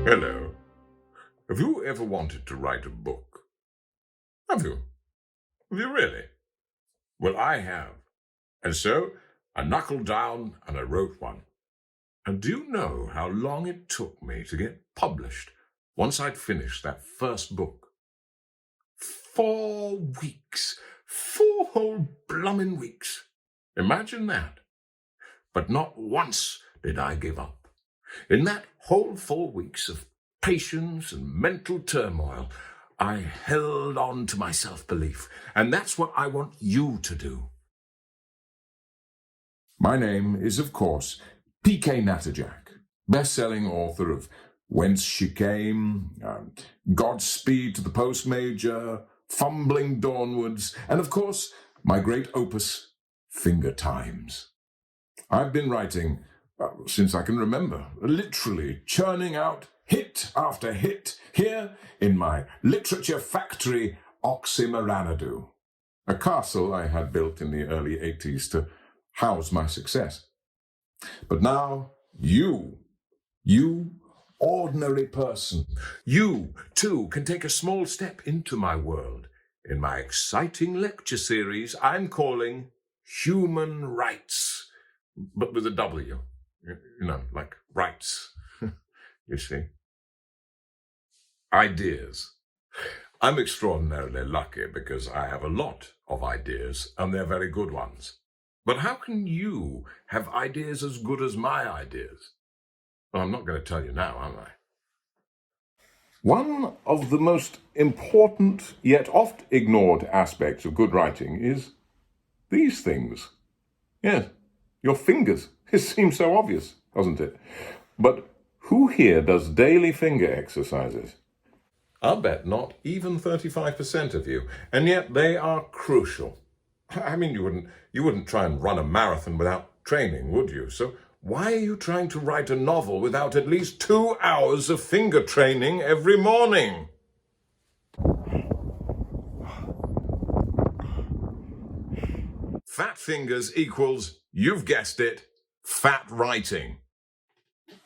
Hello. Have you ever wanted to write a book? Have you? Have you really? Well, I have. And so I knuckled down and I wrote one. And do you know how long it took me to get published once I'd finished that first book? 4 weeks. 4 whole blummin' weeks. Imagine that. But not once did I give up. In that whole 4 weeks of patience and mental turmoil, I held on to my self-belief. And that's what I want you to do. My name is, of course, PK Natterjack, best-selling author of Whence She Came, Godspeed to the Post-Major, Fumbling Dawnwards, and, of course, my great opus, Finger Times. I've been writing since I can remember, literally churning out hit after hit here in my literature factory, Oxymoranadu, a castle I had built in the early 80s to house my success. But now you, ordinary person, you too can take a small step into my world in my exciting lecture series I'm calling Human Rights, but with a W. You know, like rights, you see. Ideas. I'm extraordinarily lucky because I have a lot of ideas and they're very good ones. But how can you have ideas as good as my ideas? Well, I'm not going to tell you now, am I? One of the most important yet oft ignored aspects of good writing is these things. Yes, your fingers. It seems so obvious, doesn't it? But who here does daily finger exercises? I'll bet not even 35% of you, and yet they are crucial. I mean, you wouldn't try and run a marathon without training, would you? So why are you trying to write a novel without at least 2 hours of finger training every morning? Fat fingers equals, you've guessed it, fat writing.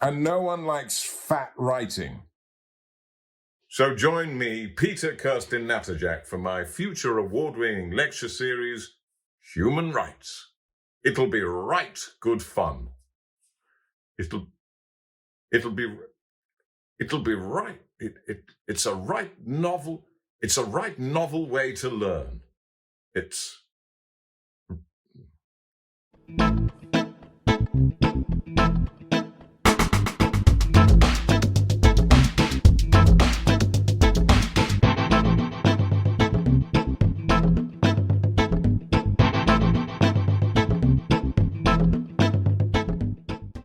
And no one likes fat writing. So join me, Peter Kirsten Natterjack, for my future award-winning lecture series, Human Rights. It'll be right good fun. It'll be right. It's a right novel. It's a right novel way to learn. It's